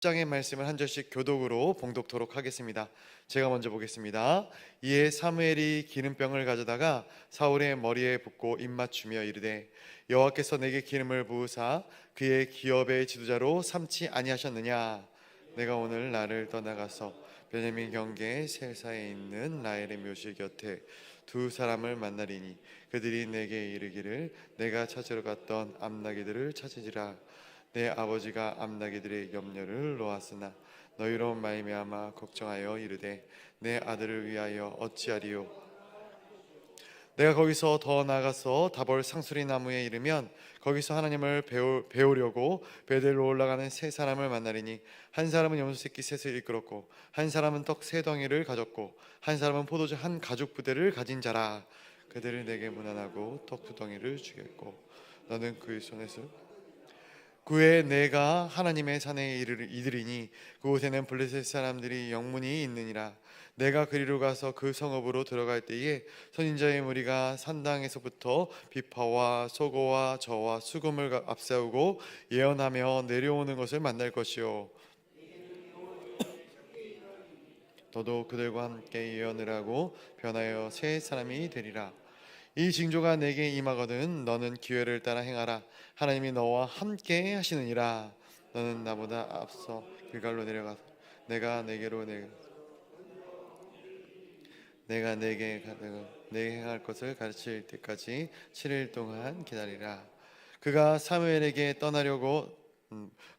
장의 말씀을 한 절씩 교독으로 봉독토록 하겠습니다. 제가 먼저 보겠습니다. 이에 사무엘이 기름병을 가져다가 사울의 머리에 붓고 입맞추며 이르되 여호와께서 내게 기름을 부으사 그의 기업의 지도자로 삼지 아니하셨느냐. 내가 오늘 나를 떠나가서 베냐민 경계 셀사에 있는 라헬의 묘실 곁에 두 사람을 만나리니 그들이 내게 이르기를 내가 찾으러 갔던 암나기들을 찾으리라. 내 아버지가 암나기들의 염려를 놓았으나 너희로 말미암아 걱정하여 이르되 내 아들을 위하여 어찌하리요. 내가 거기서 더 나가서 다볼 상수리 나무에 이르면 거기서 하나님을 배우려고 베델로 올라가는 세 사람을 만나리니 한 사람은 염소새끼 셋을 이끌었고 한 사람은 떡 세 덩이를 가졌고 한 사람은 포도주 한 가죽 부대를 가진 자라. 그들을 내게 문안하고 떡 두 덩이를 주겠고 너는 그의 손에서 그에 내가 하나님의 산에 이르리니 그곳에는 블레셋 사람들이 영문이 있느니라. 내가 그리로 가서 그 성읍으로 들어갈 때에 선인자의 무리가 산당에서부터 비파와 소고와 저와 수금을 앞세우고 예언하며 내려오는 것을 만날 것이요. 너도 그들과 함께 예언을 하고 변하여 새 사람이 되리라. 이 징조가 내게 임하거든 너는 기회를 따라 행하라. 하나님이 너와 함께 하시느니라. 너는 나보다 앞서 길갈로 내려가서 내가 내게로 내가 내게 내게 행할 것을 가르칠 때까지 7일 동안 기다리라. 그가 사무엘에게 떠나려고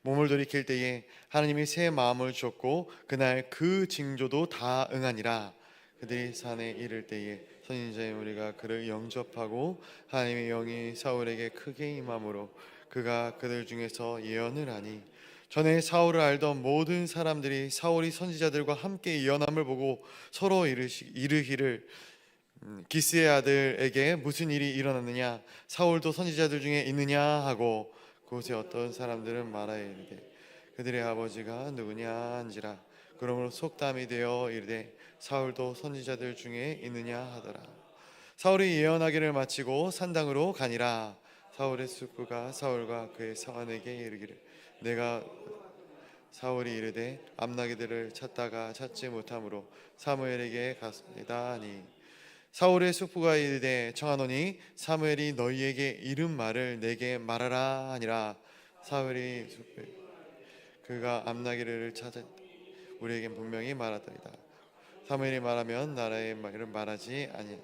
몸을 돌이킬 때에 하나님이 새 마음을 주었고 그날 그 징조도 다 응하니라. 그들이 산에 이를 때에 선인자의 무리가 그를 영접하고 하나님의 영이 사울에게 크게 임함으로 그가 그들 중에서 예언을 하니 전에 사울을 알던 모든 사람들이 사울이 선지자들과 함께 예언함을 보고 서로 이르기를 기스의 아들에게 무슨 일이 일어났느냐 사울도 선지자들 중에 있느냐 하고 그곳에 어떤 사람들은 말하여 이르되 그들의 아버지가 누구냐 한지라. 그러므로 속담이 되어 이르되 사울도 선지자들 중에 있느냐 하더라. 사울이 예언하기를 마치고 산당으로 가니라. 사울의 숙부가 사울과 그의 사환에게 이르기를 내가 사울이 이르되 암나기들을 찾다가 찾지 못하므로 사무엘에게 갔습니다 하니 사울의 숙부가 이르되 청하노니 사무엘이 너희에게 이른 말을 내게 말하라 하니라. 사울이 숙부 그가 암나기를 찾아 우리에게 분명히 말하더이다. 사무엘이 말하면 나라의 말을 말하지 아니.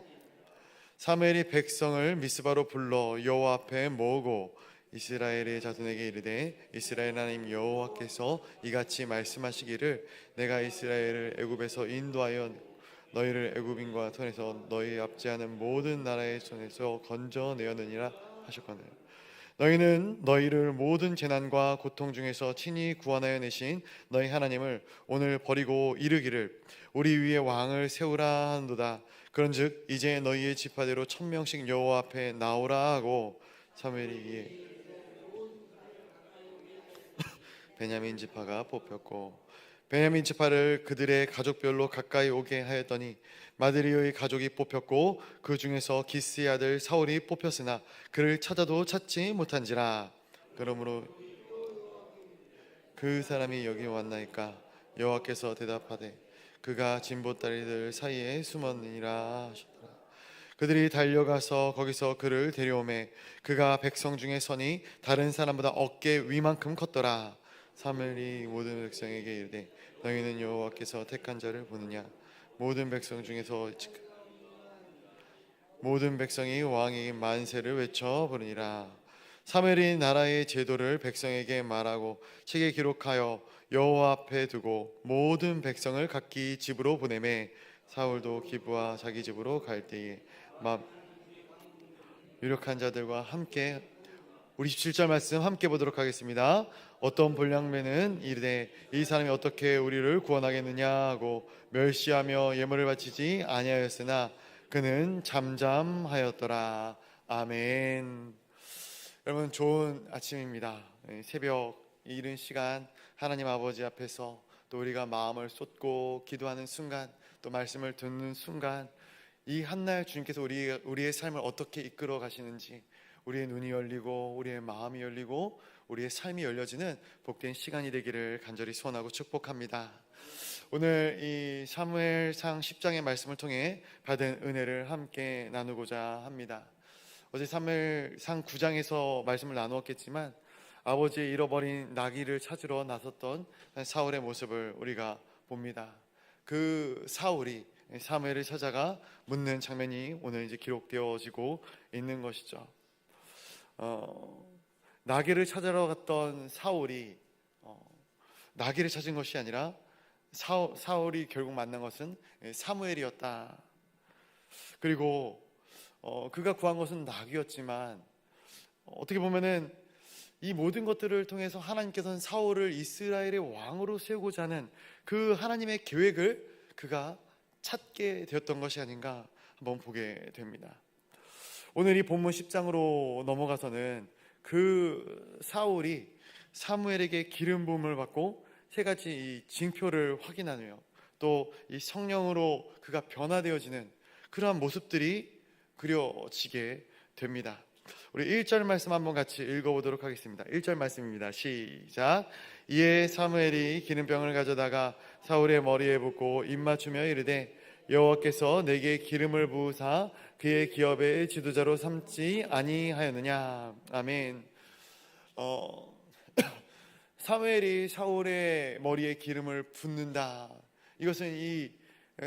사무엘이 백성을 미스바로 불러 여호와 앞에 모으고 이스라엘의 자손에게 이르되 이스라엘 하나님 여호와께서 이같이 말씀하시기를 내가 이스라엘을 애굽에서 인도하여 너희를 애굽인과 손에서 너희 압제하는 모든 나라의 손에서 건져내었느니라 하셨거늘. 너희는 너희를 모든 재난과 고통 중에서 친히 구원하여 내신 너희 하나님을 오늘 버리고 이르기를 우리 위에 왕을 세우라 한도다. 그런즉 이제 너희의 지파대로 1000명씩 여호와 앞에 나오라 하고 사무엘이 이에 베냐민 지파가 뽑혔고 베냐민 지파를 그들의 가족별로 가까이 오게 하였더니 마드리오의 가족이 뽑혔고 그 중에서 기스의 아들 사울이 뽑혔으나 그를 찾아도 찾지 못한지라. 그러므로 그 사람이 여기 왔나이까. 여호와께서 대답하되 그가 진보다리들 사이에 숨었느니라 하셨더라. 그들이 달려가서 거기서 그를 데려오매 그가 백성 중에 서니 다른 사람보다 어깨 위만큼 컸더라. 사무엘이 모든 백성에게 이르되 너희는 여호와께서 택한 자를 보느냐. 모든 백성 중에서 모든 백성이 왕에게 만세를 외쳐 부르니라. 사무엘이 나라의 제도를 백성에게 말하고 책에 기록하여 여호와 앞에 두고 모든 백성을 각기 집으로 보내매 사울도 기브와 자기 집으로 갈 때에 유력한 자들과 함께 우리 17절 말씀 함께 보도록 하겠습니다. 어떤 불량배는 이르되 이 사람이 어떻게 우리를 구원하겠느냐 하고 멸시하며 예물을 바치지 아니하였으나 그는 잠잠하였더라. 아멘. 여러분 좋은 아침입니다. 새벽 이른 시간 하나님 아버지 앞에서 또 우리가 마음을 쏟고 기도하는 순간 또 말씀을 듣는 순간 이 한날 주님께서 우리의 삶을 어떻게 이끌어 가시는지 우리의 눈이 열리고 우리의 마음이 열리고 우리의 삶이 열려지는 복된 시간이 되기를 간절히 소원하고 축복합니다. 오늘 이 사무엘상 10장의 말씀을 통해 받은 은혜를 함께 나누고자 합니다. 어제 사무엘상 9장에서 말씀을 나누었겠지만 아버지의 잃어버린 나귀를 찾으러 나섰던 사울의 모습을 우리가 봅니다. 그 사울이 사무엘을 찾아가 묻는 장면이 오늘 이제 기록되어지고 있는 것이죠. 나귀를 찾으러 갔던 사울이 나귀를 찾은 것이 아니라 사울이 결국 만난 것은 사무엘이었다. 그리고 그가 구한 것은 나귀였지만 어떻게 보면은 이 모든 것들을 통해서 하나님께서는 사울을 이스라엘의 왕으로 세우고자 하는 그 하나님의 계획을 그가 찾게 되었던 것이 아닌가 한번 보게 됩니다. 오늘 이 본문 10장으로 넘어가서는 그 사울이 사무엘에게 기름 부음을 받고 세 가지 이 징표를 확인하며 또 이 성령으로 그가 변화되어지는 그러한 모습들이 그려지게 됩니다. 우리 1절 말씀 한번 같이 읽어보도록 하겠습니다. 1절 말씀입니다. 시작. 이에 사무엘이 기름병을 가져다가 사울의 머리에 붓고 입맞추며 이르되 여호와께서 내게 기름을 부으사 그의 기업의 지도자로 삼지 아니하였느냐. 아멘. 사무엘이 사울의 머리에 기름을 붓는다. 이것은 이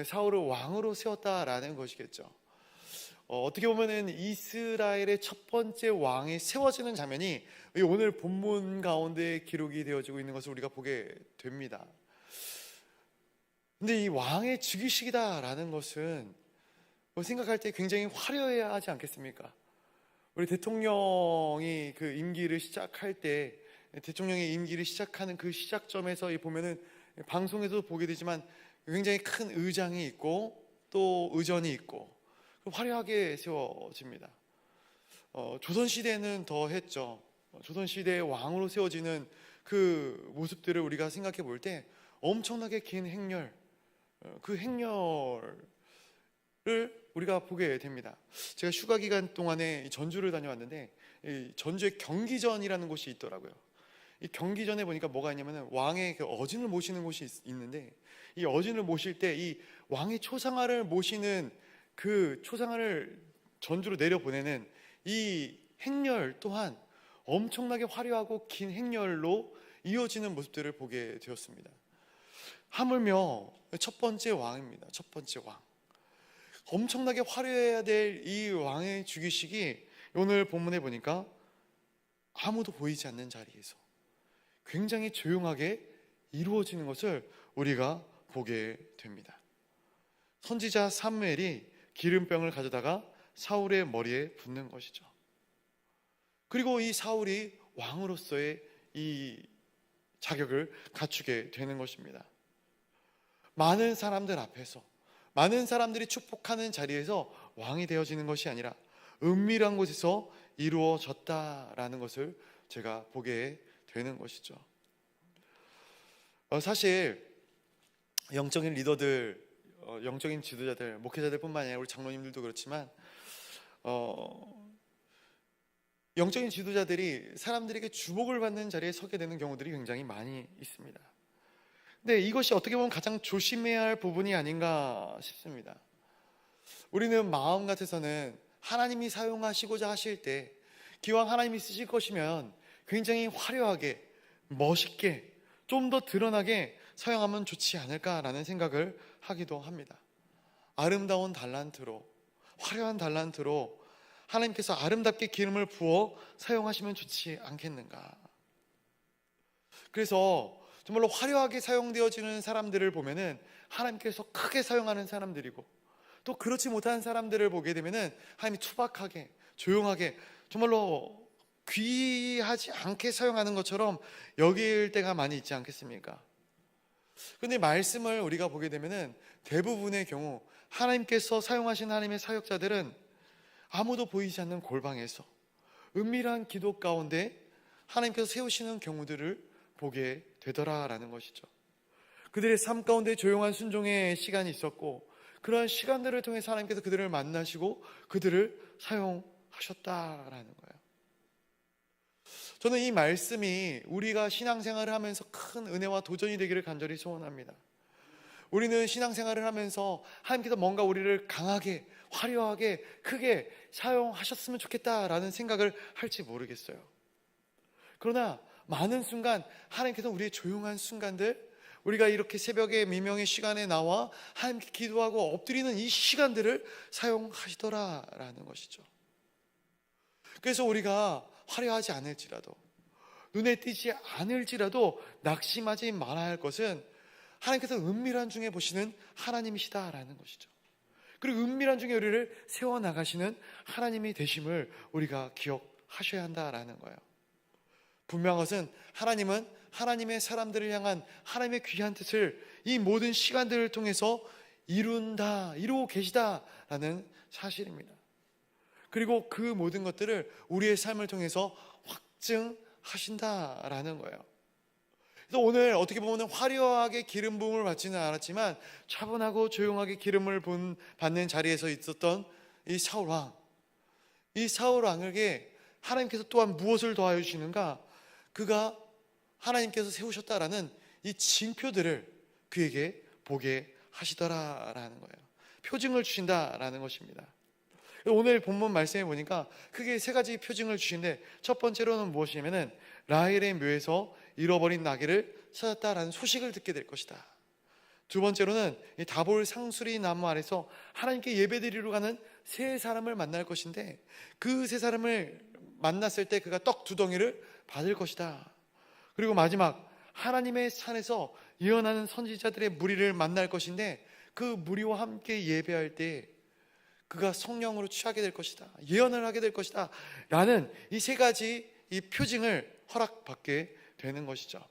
사울을 왕으로 세웠다라는 것이겠죠. 어떻게 보면은 이스라엘의 첫 번째 왕이 세워지는 장면이 오늘 본문 가운데 기록이 되어지고 있는 것을 우리가 보게 됩니다. 근데 이 왕의 즉위식이다라는 것은 생각할 때 굉장히 화려해야 하지 않겠습니까? 우리 대통령이 그 임기를 시작할 때 대통령의 임기를 시작하는 그 시작점에서 보면은 방송에서도 보게 되지만 굉장히 큰 의장이 있고 또 의전이 있고 화려하게 세워집니다. 조선시대는 더 했죠. 조선시대의 왕으로 세워지는 그 모습들을 우리가 생각해 볼 때 엄청나게 긴 행렬, 그 행렬을 우리가 보게 됩니다. 제가 휴가 기간 동안에 전주를 다녀왔는데 전주에 경기전이라는 곳이 있더라고요. 이 경기전에 보니까 뭐가 있냐면 왕의 그 어진을 모시는 곳이 있는데 이 어진을 모실 때 이 왕의 초상화를 모시는 그 초상화를 전주로 내려보내는 이 행렬 또한 엄청나게 화려하고 긴 행렬로 이어지는 모습들을 보게 되었습니다. 하물며 첫 번째 왕입니다. 첫 번째 왕. 엄청나게 화려해야 될 이 왕의 즉위식이 오늘 본문에 보니까 아무도 보이지 않는 자리에서 굉장히 조용하게 이루어지는 것을 우리가 보게 됩니다. 선지자 사무엘이 기름병을 가져다가 사울의 머리에 붓는 것이죠. 그리고 이 사울이 왕으로서의 이 자격을 갖추게 되는 것입니다. 많은 사람들 앞에서 많은 사람들이 축복하는 자리에서 왕이 되어지는 것이 아니라 은밀한 곳에서 이루어졌다라는 것을 제가 보게 되는 것이죠. 사실 영적인 리더들, 영적인 지도자들, 목회자들 뿐만 아니라 우리 장로님들도 그렇지만 영적인 지도자들이 사람들에게 주목을 받는 자리에 서게 되는 경우들이 굉장히 많이 있습니다. 근데 이것이 어떻게 보면 가장 조심해야 할 부분이 아닌가 싶습니다. 우리는 마음 같아서는 하나님이 사용하시고자 하실 때 기왕 하나님이 쓰실 것이면 굉장히 화려하게 멋있게 좀 더 드러나게 사용하면 좋지 않을까라는 생각을 하기도 합니다. 아름다운 달란트로, 화려한 달란트로 하나님께서 아름답게 기름을 부어 사용하시면 좋지 않겠는가. 그래서 정말로 화려하게 사용되어지는 사람들을 보면은 하나님께서 크게 사용하는 사람들이고, 또 그렇지 못한 사람들을 보게 되면은 하나님이 투박하게 조용하게 정말로 귀하지 않게 사용하는 것처럼 여길 때가 많이 있지 않겠습니까? 그런데 말씀을 우리가 보게 되면은 대부분의 경우 하나님께서 사용하신 하나님의 사역자들은 아무도 보이지 않는 골방에서 은밀한 기도 가운데 하나님께서 세우시는 경우들을 보게 되더라라는 것이죠. 그들의 삶 가운데 조용한 순종의 시간이 있었고, 그러한 시간들을 통해서 하나님께서 그들을 만나시고 그들을 사용하셨다라는 거예요. 저는 이 말씀이 우리가 신앙생활을 하면서 큰 은혜와 도전이 되기를 간절히 소원합니다. 우리는 신앙생활을 하면서 하나님께서 뭔가 우리를 강하게, 화려하게, 크게 사용하셨으면 좋겠다라는 생각을 할지 모르겠어요. 그러나 많은 순간 하나님께서 우리의 조용한 순간들, 우리가 이렇게 새벽에 미명의 시간에 나와 하나님께 기도하고 엎드리는 이 시간들을 사용하시더라라는 것이죠. 그래서 우리가 화려하지 않을지라도, 눈에 띄지 않을지라도 낙심하지 말아야 할 것은 하나님께서 은밀한 중에 보시는 하나님이시다라는 것이죠. 그리고 은밀한 중에 우리를 세워나가시는 하나님이 되심을 우리가 기억하셔야 한다라는 거예요. 분명한 것은 하나님은 하나님의 사람들을 향한 하나님의 귀한 뜻을 이 모든 시간들을 통해서 이루고 계시다라는 사실입니다. 그리고 그 모든 것들을 우리의 삶을 통해서 확증하신다라는 거예요. 그래서 오늘 어떻게 보면 화려하게 기름 부음을 받지는 않았지만 차분하고 조용하게 기름을 받는 자리에서 있었던 이 사울 왕, 이 사울 왕에게 하나님께서 또한 무엇을 더하여 주시는가? 그가 하나님께서 세우셨다라는 이 징표들을 그에게 보게 하시더라라는 거예요. 표징을 주신다라는 것입니다. 오늘 본문 말씀에 보니까 크게 세 가지 표징을 주시는데, 첫 번째로는 무엇이냐면은 라헬의 묘에서 잃어버린 나귀를 찾았다라는 소식을 듣게 될 것이다. 두 번째로는 이 다볼 상수리 나무 아래서 하나님께 예배드리러 가는 세 사람을 만날 것인데, 그 세 사람을 만났을 때 그가 떡 2덩이를 받을 것이다. 그리고 마지막, 하나님의 산에서 예언하는 선지자들의 무리를 만날 것인데, 그 무리와 함께 예배할 때 그가 성령으로 취하게 될 것이다, 예언을 하게 될 것이다 라는 이 세 가지 이 표징을 허락받게 되는 것이죠.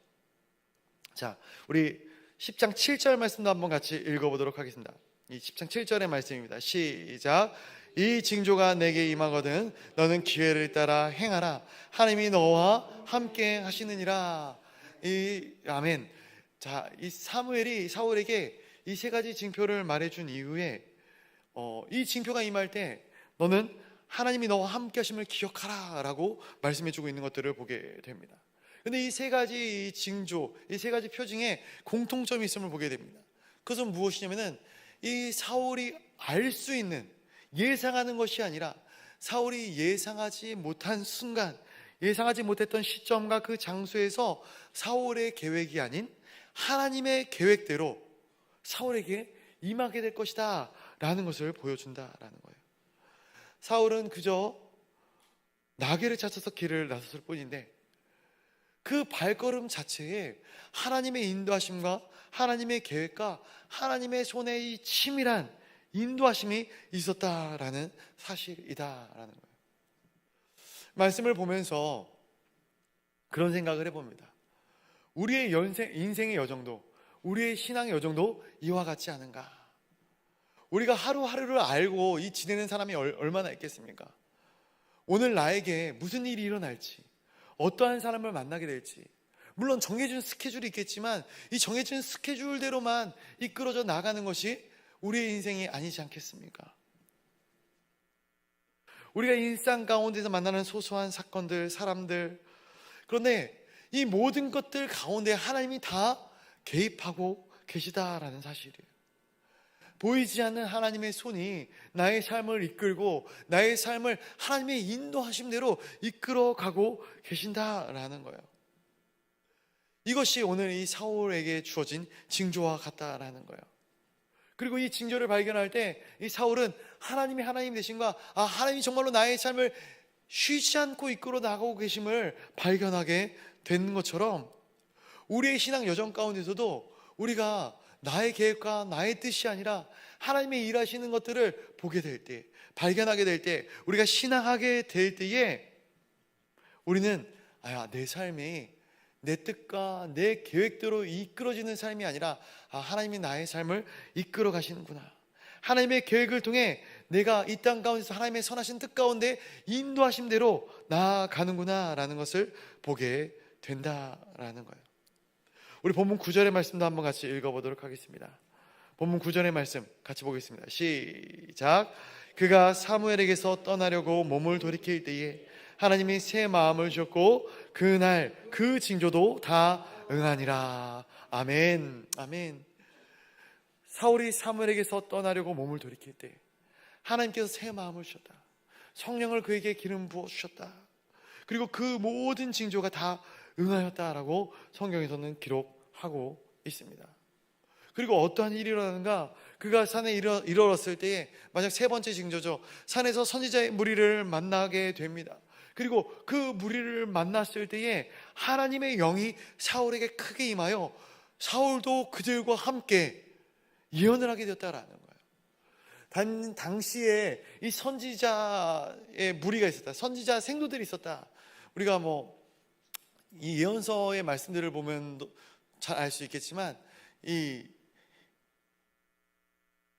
자, 우리 10장 7절 말씀도 한번 같이 읽어보도록 하겠습니다. 이 10장 7절의 말씀입니다. 시작. 이 징조가 내게 임하거든 너는 기회를 따라 행하라. 하나님이 너와 함께 하시느니라. 아멘. 자, 이 사무엘이 사울에게 이 세 가지 징표를 말해준 이후에 이 징표가 임할 때 너는 하나님이 너와 함께 하심을 기억하라 라고 말씀해주고 있는 것들을 보게 됩니다. 근데 이 세 가지 징조, 이 세 가지 표징에 공통점이 있음을 보게 됩니다. 그것은 무엇이냐면은 이 사울이 알 수 있는, 예상하는 것이 아니라 사울이 예상하지 못한 순간, 예상하지 못했던 시점과 그 장소에서 사울의 계획이 아닌 하나님의 계획대로 사울에게 임하게 될 것이다 라는 것을 보여준다라는 거예요. 사울은 그저 나귀를 찾아서 길을 나섰을 뿐인데 그 발걸음 자체에 하나님의 인도하심과 하나님의 계획과 하나님의 손에 이 치밀한 인도하심이 있었다라는 사실이다라는 거예요. 말씀을 보면서 그런 생각을 해봅니다. 우리의 인생의 여정도, 우리의 신앙의 여정도 이와 같지 않은가? 우리가 하루하루를 알고 이 지내는 사람이 얼마나 있겠습니까? 오늘 나에게 무슨 일이 일어날지, 어떠한 사람을 만나게 될지, 물론 정해진 스케줄이 있겠지만 이 정해진 스케줄대로만 이끌어져 나가는 것이 우리의 인생이 아니지 않겠습니까? 우리가 일상 가운데서 만나는 소소한 사건들, 사람들, 그런데 이 모든 것들 가운데 하나님이 다 개입하고 계시다라는 사실이에요. 보이지 않는 하나님의 손이 나의 삶을 이끌고 나의 삶을 하나님의 인도하심대로 이끌어가고 계신다라는 거예요. 이것이 오늘 이 사울에게 주어진 징조와 같다라는 거예요. 그리고 이 징조를 발견할 때 이 사울은 하나님이 하나님 되신과 하나님이 정말로 나의 삶을 쉬지 않고 이끌어 나가고 계심을 발견하게 된 것처럼 우리의 신앙 여정 가운데서도 우리가 나의 계획과 나의 뜻이 아니라 하나님의 일하시는 것들을 보게 될 때, 발견하게 될 때, 우리가 신앙하게 될 때에 우리는 내 삶이 내 뜻과 내 계획대로 이끌어지는 삶이 아니라 하나님이 나의 삶을 이끌어 가시는구나, 하나님의 계획을 통해 내가 이 땅 가운데서 하나님의 선하신 뜻 가운데 인도하심대로 나아가는구나 라는 것을 보게 된다라는 거예요. 우리 본문 9절의 말씀도 한번 같이 읽어보도록 하겠습니다. 본문 9절의 말씀 같이 보겠습니다. 시작. 그가 사무엘에게서 떠나려고 몸을 돌이킬 때에 하나님이 새 마음을 주셨고 그날 그 징조도 다 응하니라. 아멘. 아멘. 사울이 사무엘에게서 떠나려고 몸을 돌이킬 때 하나님께서 새 마음을 주셨다. 성령을 그에게 기름 부어 주셨다. 그리고 그 모든 징조가 다 응하였다라고 성경에서는 기록하고 있습니다. 그리고 어떠한 일이 일어나는가? 그가 산에 이르렀을 때에 만약 세 번째 징조죠. 산에서 선지자의 무리를 만나게 됩니다. 그리고 그 무리를 만났을 때에 하나님의 영이 사울에게 크게 임하여 사울도 그들과 함께 예언을 하게 되었다라는 거예요. 당시에 이 선지자의 무리가 있었다. 선지자 생도들이 있었다. 우리가 이 예언서의 말씀들을 보면 잘 알 수 있겠지만 이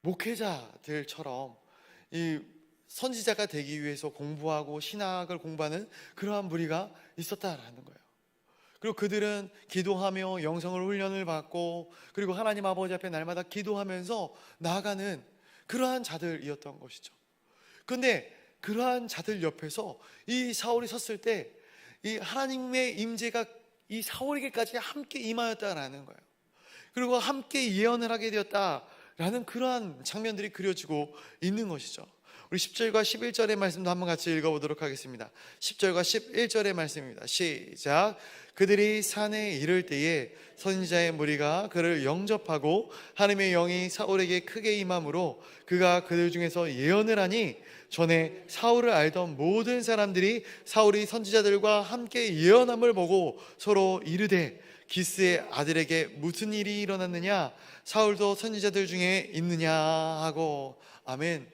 목회자들처럼 이 선지자가 되기 위해서 공부하고 신학을 공부하는 그러한 무리가 있었다라는 거예요. 그리고 그들은 기도하며 영성을 훈련을 받고 그리고 하나님 아버지 앞에 날마다 기도하면서 나아가는 그러한 자들이었던 것이죠. 그런데 그러한 자들 옆에서 이 사울이 섰을 때 이 하나님의 임재가 이 사울에게까지 함께 임하였다라는 거예요. 그리고 함께 예언을 하게 되었다라는 그러한 장면들이 그려지고 있는 것이죠. 우리 10절과 11절의 말씀도 한번 같이 읽어보도록 하겠습니다. 10절과 11절의 말씀입니다. 시작. 그들이 산에 이를 때에 선지자의 무리가 그를 영접하고 하나님의 영이 사울에게 크게 임함으로 그가 그들 중에서 예언을 하니 전에 사울을 알던 모든 사람들이 사울이 선지자들과 함께 예언함을 보고 서로 이르되 기스의 아들에게 무슨 일이 일어났느냐? 사울도 선지자들 중에 있느냐? 하고. 아멘.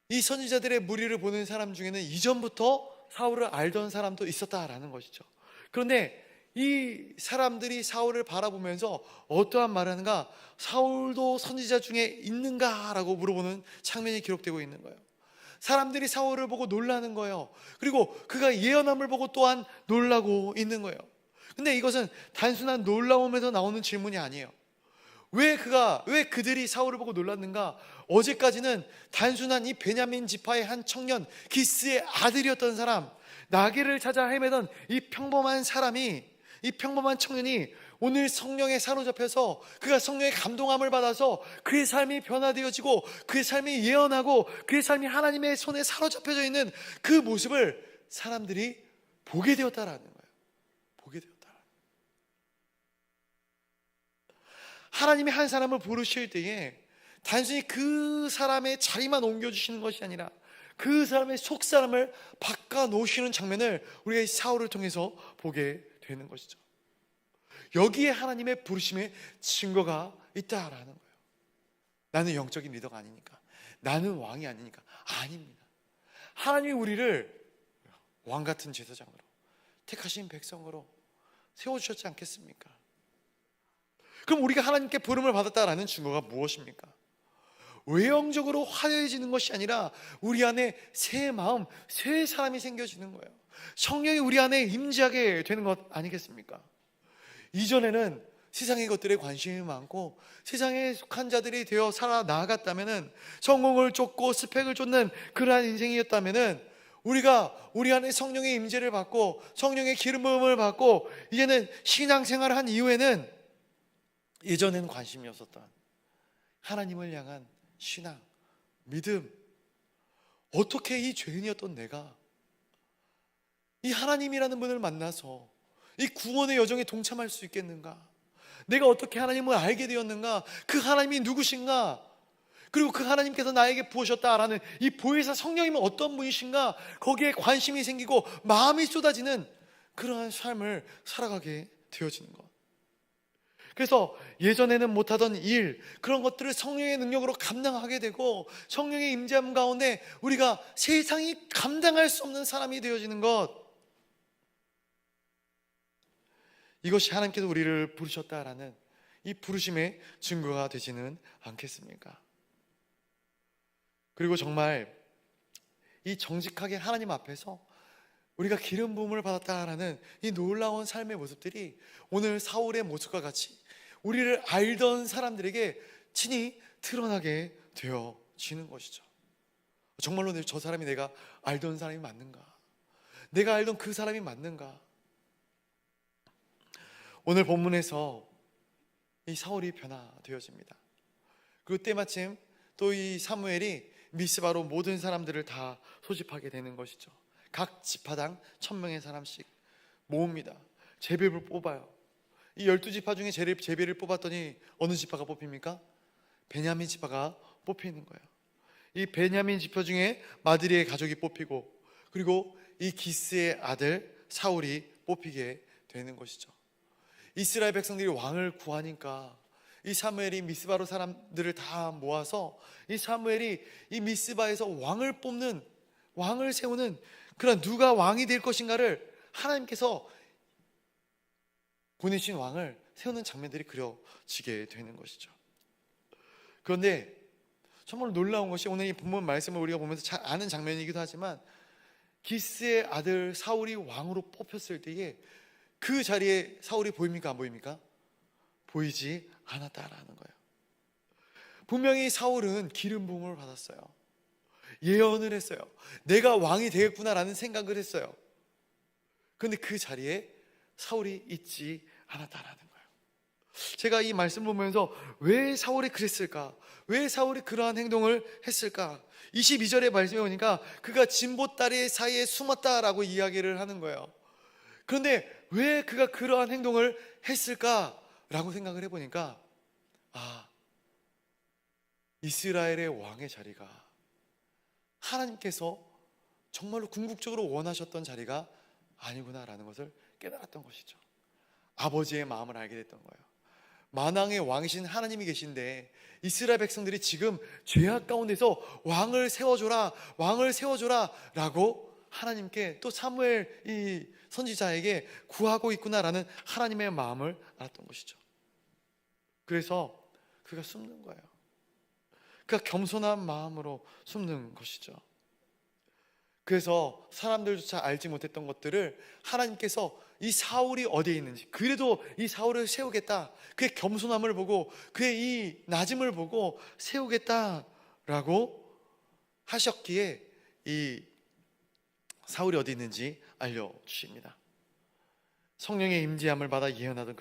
이 선지자들의 무리를 보는 사람 중에는 이전부터 사울을 알던 사람도 있었다라는 것이죠. 그런데 이 사람들이 사울을 바라보면서 어떠한 말을 하는가? 사울도 선지자 중에 있는가? 라고 물어보는 장면이 기록되고 있는 거예요. 사람들이 사울을 보고 놀라는 거예요. 그리고 그가 예언함을 보고 또한 놀라고 있는 거예요. 근데 이것은 단순한 놀라움에서 나오는 질문이 아니에요. 왜 그들이 사울을 보고 놀랐는가? 어제까지는 단순한 이 베냐민 지파의 한 청년, 기스의 아들이었던 사람, 나귀를 찾아 헤매던 이 평범한 사람이, 이 평범한 청년이 오늘 성령에 사로잡혀서 그가 성령의 감동함을 받아서 그의 삶이 변화되어지고 그의 삶이 예언하고 그의 삶이 하나님의 손에 사로잡혀져 있는 그 모습을 사람들이 보게 되었다라는 거예요. 보게 되었다. 하나님이 한 사람을 부르실 때에 단순히 그 사람의 자리만 옮겨주시는 것이 아니라 그 사람의 속사람을 바꿔놓으시는 장면을 우리가 이 사울을 통해서 보게 되는 것이죠. 여기에 하나님의 부르심의 증거가 있다라는 거예요. 나는 영적인 리더가 아니니까, 나는 왕이 아니니까. 아닙니다. 하나님이 우리를 왕같은 제사장으로, 택하신 백성으로 세워주셨지 않겠습니까? 그럼 우리가 하나님께 부름을 받았다라는 증거가 무엇입니까? 외형적으로 화려해지는 것이 아니라 우리 안에 새 마음, 새 사람이 생겨지는 거예요. 성령이 우리 안에 임재하게 되는 것 아니겠습니까? 이전에는 세상의 것들에 관심이 많고 세상에 속한 자들이 되어 살아 나아갔다면은, 성공을 쫓고 스펙을 쫓는 그러한 인생이었다면은, 우리가 우리 안에 성령의 임재를 받고 성령의 기름 부음을 받고 이제는 신앙생활을 한 이후에는 예전에는 관심이 없었던 하나님을 향한 신앙, 믿음, 어떻게 이 죄인이었던 내가 이 하나님이라는 분을 만나서 이 구원의 여정에 동참할 수 있겠는가? 내가 어떻게 하나님을 알게 되었는가? 그 하나님이 누구신가? 그리고 그 하나님께서 나에게 부으셨다라는 이 보혜사 성령님은 어떤 분이신가? 거기에 관심이 생기고 마음이 쏟아지는 그러한 삶을 살아가게 되어지는 것. 그래서 예전에는 못하던 일, 그런 것들을 성령의 능력으로 감당하게 되고 성령의 임재함 가운데 우리가 세상이 감당할 수 없는 사람이 되어지는 것, 이것이 하나님께서 우리를 부르셨다라는 이 부르심의 증거가 되지는 않겠습니까? 그리고 정말 이 정직하게 하나님 앞에서 우리가 기름 부음을 받았다라는 이 놀라운 삶의 모습들이 오늘 사울의 모습과 같이 우리를 알던 사람들에게 친히 드러나게 되어지는 것이죠. 정말로 저 사람이 내가 알던 사람이 맞는가? 내가 알던 그 사람이 맞는가? 오늘 본문에서 이 사울이 변화되어집니다. 그리고 때마침 또 이 사무엘이 미스바로 모든 사람들을 다 소집하게 되는 것이죠. 각 지파당 1000명의 사람씩 모읍니다. 제비를 뽑아요. 이 12지파 중에 제비를 뽑았더니 어느 지파가 뽑힙니까? 베냐민 지파가 뽑히는 거예요. 이 베냐민 지파 중에 마드리의 가족이 뽑히고, 그리고 이 기스의 아들 사울이 뽑히게 되는 것이죠. 이스라엘 백성들이 왕을 구하니까 이 사무엘이 미스바로 사람들을 다 모아서 이 사무엘이 이 미스바에서 왕을 세우는 그런 누가 왕이 될 것인가를 하나님께서 보내신 왕을 세우는 장면들이 그려지게 되는 것이죠. 그런데 정말 놀라운 것이 오늘 이 본문 말씀을 우리가 보면서 잘 아는 장면이기도 하지만, 기스의 아들 사울이 왕으로 뽑혔을 때에 그 자리에 사울이 보입니까? 안 보입니까? 보이지 않았다라는 거예요. 분명히 사울은 기름 부음을 받았어요. 예언을 했어요. 내가 왕이 되겠구나라는 생각을 했어요. 그런데 그 자리에 사울이 있지 않았다라는 거예요. 제가 이 말씀 보면서 왜 사울이 그랬을까? 왜 사울이 그러한 행동을 했을까? 22절의 말씀에 보니까 그가 진보다리 사이에 숨었다라고 이야기를 하는 거예요. 그런데 왜 그가 그러한 행동을 했을까라고 생각을 해보니까, 이스라엘의 왕의 자리가 하나님께서 정말로 궁극적으로 원하셨던 자리가 아니구나라는 것을 깨달았던 것이죠. 아버지의 마음을 알게 됐던 거예요. 만왕의 왕이신 하나님이 계신데 이스라엘 백성들이 지금 죄악 가운데서 왕을 세워줘라 라고 하나님께, 또 사무엘 이 선지자에게 구하고 있구나라는 하나님의 마음을 알았던 것이죠. 그래서 그가 숨는 거예요. 그가 겸손한 마음으로 숨는 것이죠. 그래서 사람들조차 알지 못했던 것들을 하나님께서 이 사울이 어디에 있는지, 그래도 이 사울을 세우겠다, 그의 겸손함을 보고 그의 이 낮음을 보고 세우겠다라고 하셨기에 이 사울이 어디 있는지 알려주십니다. 성령의 임재함을 받아 예언하던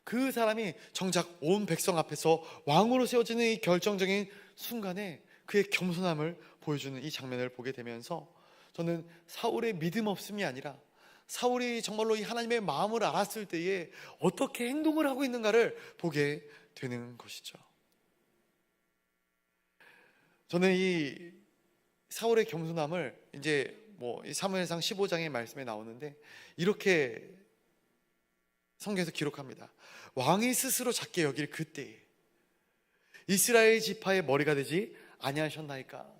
그 사람이 정작 온 백성 앞에서 왕으로 세워지는 이 결정적인 순간에 그의 겸손함을 보여주는 이 장면을 보게 되면서, 저는 사울의 믿음 없음이 아니라 사울이 정말로 이 하나님의 마음을 알았을 때에 어떻게 행동을 하고 있는가를 보게 되는 것이죠. 저는 이 사울의 겸손함을 이제 이 사무엘상 15장의 말씀에 나오는데 이렇게 성경에서 기록합니다. 왕이 스스로 작게 여길 그때에 이스라엘 지파의 머리가 되지 아니하셨나이까.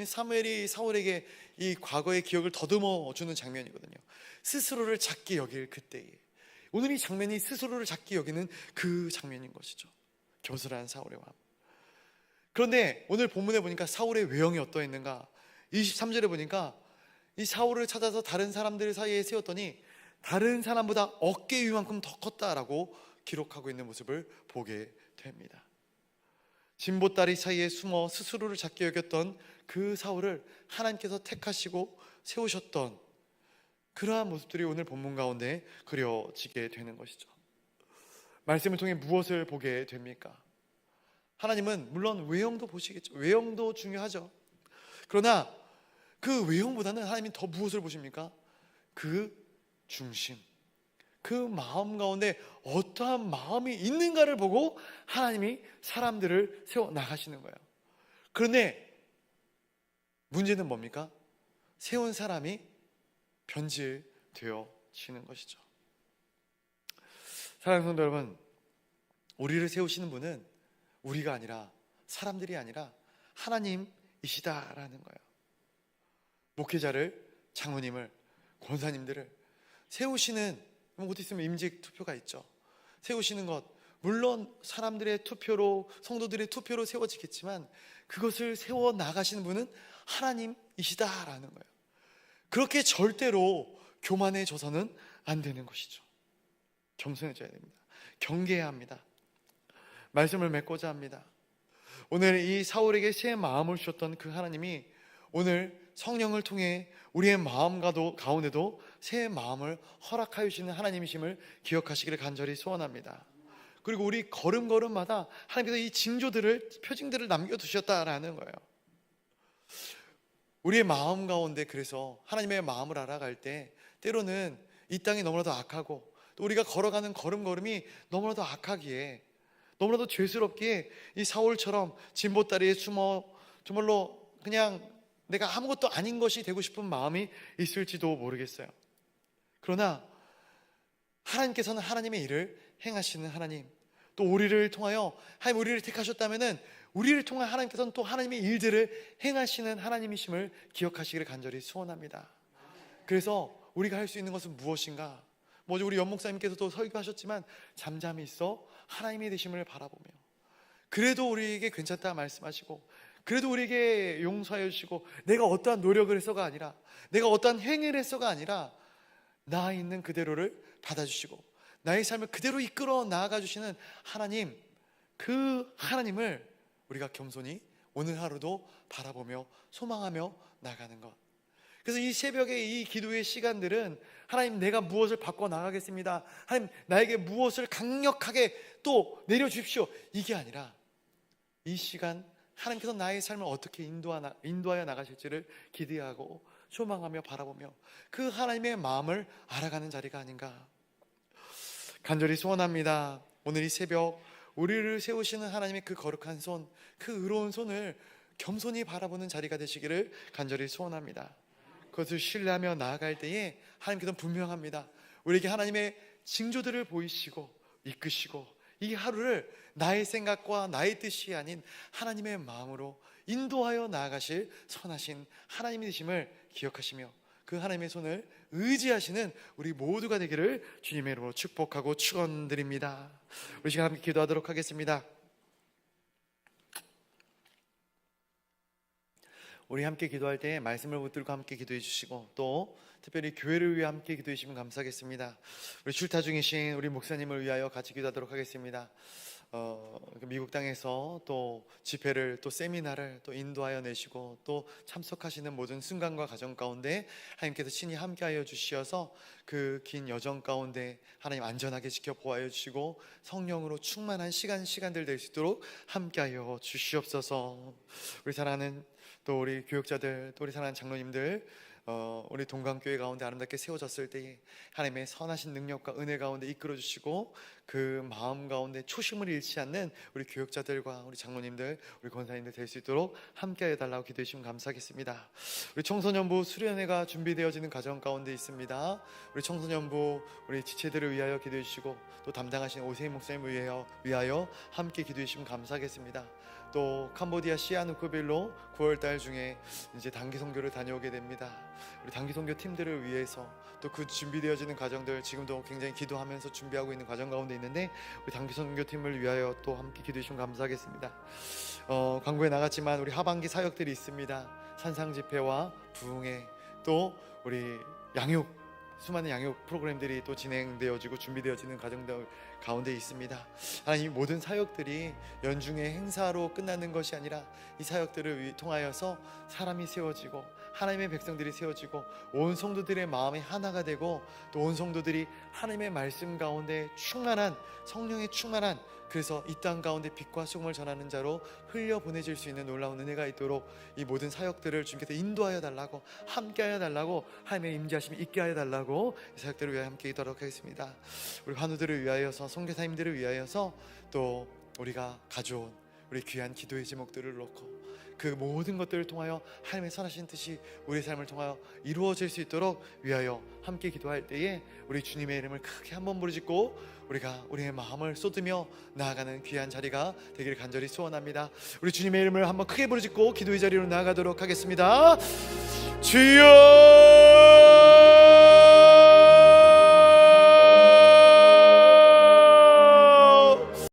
사무엘이 사울에게 이 과거의 기억을 더듬어 주는 장면이거든요. 스스로를 작게 여길 그때에, 오늘 이 장면이 스스로를 작게 여기는 그 장면인 것이죠. 겸손한 사울의 왕. 그런데 오늘 본문에 보니까 사울의 외형이 어떠했는가? 23절에 보니까 이 사울을 찾아서 다른 사람들 사이에 세웠더니 다른 사람보다 어깨 위만큼 더 컸다라고 기록하고 있는 모습을 보게 됩니다. 진보다리 사이에 숨어 스스로를 작게 여겼던 그 사울을 하나님께서 택하시고 세우셨던 그러한 모습들이 오늘 본문 가운데 그려지게 되는 것이죠. 말씀을 통해 무엇을 보게 됩니까? 하나님은 물론 외형도 보시겠죠. 외형도 중요하죠. 그러나 그 외형보다는 하나님이 더 무엇을 보십니까? 그 중심, 그 마음 가운데 어떠한 마음이 있는가를 보고 하나님이 사람들을 세워 나가시는 거예요. 그런데 문제는 뭡니까? 세운 사람이 변질되어지는 것이죠. 사랑하는 성도 여러분, 우리를 세우시는 분은 우리가 아니라, 사람들이 아니라 하나님이시다라는 거예요. 목회자를, 장로님을, 권사님들을 세우시는, 어디 있으면 임직 투표가 있죠. 세우시는 것, 물론 사람들의 투표로, 성도들의 투표로 세워지겠지만 그것을 세워 나가시는 분은 하나님이시다라는 거예요. 그렇게 절대로 교만해져서는 안 되는 것이죠. 겸손해져야 됩니다. 경계해야 합니다. 말씀을 맺고자 합니다. 오늘 이 사울에게 새 마음을 주셨던 그 하나님이 오늘 성령을 통해 우리의 마음 가운데도 새 마음을 허락하여 주시는 하나님이심을 기억하시기를 간절히 소원합니다. 그리고 우리 걸음걸음마다 하나님께서 이 징조들을, 표징들을 남겨두셨다라는 거예요. 우리의 마음 가운데, 그래서 하나님의 마음을 알아갈 때 때로는 이 땅이 너무나도 악하고 또 우리가 걸어가는 걸음걸음이 너무나도 악하기에, 너무나도 죄스럽기에 이 사울처럼 진보다리에 숨어 정말로 그냥 내가 아무것도 아닌 것이 되고 싶은 마음이 있을지도 모르겠어요. 그러나 하나님께서는 하나님의 일을 행하시는 하나님, 또 우리를 통하여 하나님 우리를 택하셨다면은 우리를 통해 하나님께서는 또 하나님의 일들을 행하시는 하나님이심을 기억하시기를 간절히 소원합니다. 그래서 우리가 할 수 있는 것은 무엇인가? 먼저 우리 연목사님께서도 설교하셨지만 잠잠히 있어 하나님의 되심을 바라보며, 그래도 우리에게 괜찮다 말씀하시고, 그래도 우리에게 용서해 주시고, 내가 어떠한 노력을 해서가 아니라, 내가 어떠한 행위를 해서가 아니라 나 있는 그대로를 받아주시고 나의 삶을 그대로 이끌어 나아가 주시는 하나님, 그 하나님을 우리가 겸손히 오늘 하루도 바라보며 소망하며 나가는 것. 그래서 이 새벽에 이 기도의 시간들은 하나님, 내가 무엇을 바꿔 나가겠습니다, 하나님 나에게 무엇을 강력하게 또 내려주십시오, 이게 아니라 이 시간 하나님께서 나의 삶을 어떻게 인도하여 나가실지를 기대하고 소망하며 바라보며 그 하나님의 마음을 알아가는 자리가 아닌가 간절히 소원합니다. 오늘 이 새벽 우리를 세우시는 하나님의 그 거룩한 손, 그 의로운 손을 겸손히 바라보는 자리가 되시기를 간절히 소원합니다. 그것을 신뢰하며 나아갈 때에 하나님께서는 분명합니다. 우리에게 하나님의 징조들을 보이시고 이끄시고 이 하루를 나의 생각과 나의 뜻이 아닌 하나님의 마음으로 인도하여 나아가실 선하신 하나님이 되심을 기억하시며 그 하나님의 손을 의지하시는 우리 모두가 되기를 주님의 이름으로 축복하고 축원드립니다. 우리 시간 함께 기도하도록 하겠습니다. 우리 함께 기도할 때 말씀을 붙들고 함께 기도해 주시고, 또 특별히 교회를 위해 함께 기도해 주시면 감사하겠습니다. 우리 출타 중이신 우리 목사님을 위하여 같이 기도하도록 하겠습니다. 미국 땅에서 또 집회를, 또 세미나를 또 인도하여 내시고 또 참석하시는 모든 순간과 가정 가운데 하나님께서 친히 함께하여 주시어서 그 긴 여정 가운데 하나님 안전하게 지켜 보호하여 주시고 성령으로 충만한 시간들 될 수 있도록 함께하여 주시옵소서. 우리 사랑하는 또 우리 교육자들, 또 우리 사랑하는 장로님들, 우리 동강교회 가운데 아름답게 세워졌을 때 하나님의 선하신 능력과 은혜 가운데 이끌어 주시고 그 마음 가운데 초심을 잃지 않는 우리 교육자들과 우리 장로님들, 우리 권사님들 될 수 있도록 함께해 달라고 기도해 주시면 감사하겠습니다. 우리 청소년부 수련회가 준비되어지는 가정 가운데 있습니다. 우리 청소년부 우리 지체들을 위하여 기도해 주시고 또 담당하신 오세희 목사님을 위하여 함께 기도해 주시면 감사하겠습니다. 또 캄보디아 시아누크빌로 9월달 중에 이제 단기 선교를 다녀오게 됩니다. 우리 단기 선교 팀들을 위해서 또 그 준비되어지는 과정들 지금도 굉장히 기도하면서 준비하고 있는 과정 가운데 있는데 우리 단기 선교 팀을 위하여 또 함께 기도해 주시면 감사하겠습니다. 광고에 나갔지만 우리 하반기 사역들이 있습니다. 산상 집회와 부흥회, 또 우리 수많은 양육 프로그램들이 또 진행되어지고 준비되어지는 과정들 가운데 있습니다. 하나님, 모든 사역들이 연중의 행사로 끝나는 것이 아니라 이 사역들을 통하여서 사람이 세워지고 하나님의 백성들이 세워지고 온 성도들의 마음이 하나가 되고 또 온 성도들이 하나님의 말씀 가운데 충만한 성령의 충만한, 그래서 이 땅 가운데 빛과 소금을 전하는 자로 흘려 보내질 수 있는 놀라운 은혜가 있도록 이 모든 사역들을 주님께서 인도하여 달라고, 함께하여 달라고, 하나님의 임재하심이 있게 하여 달라고 이 사역들을 위하여 함께 기도하도록 하겠습니다. 우리 환우들을 위하여서, 선교사님들을 위하여서, 또 우리가 가져온 우리 귀한 기도의 제목들을 놓고 그 모든 것들을 통하여 하나님의 선하신 뜻이 우리의 삶을 통하여 이루어질 수 있도록 위하여 함께 기도할 때에 우리 주님의 이름을 크게 한번 부르짖고 우리가 우리의 마음을 쏟으며 나아가는 귀한 자리가 되기를 간절히 소원합니다. 우리 주님의 이름을 한번 크게 부르짖고 기도의 자리로 나아가도록 하겠습니다. 주여!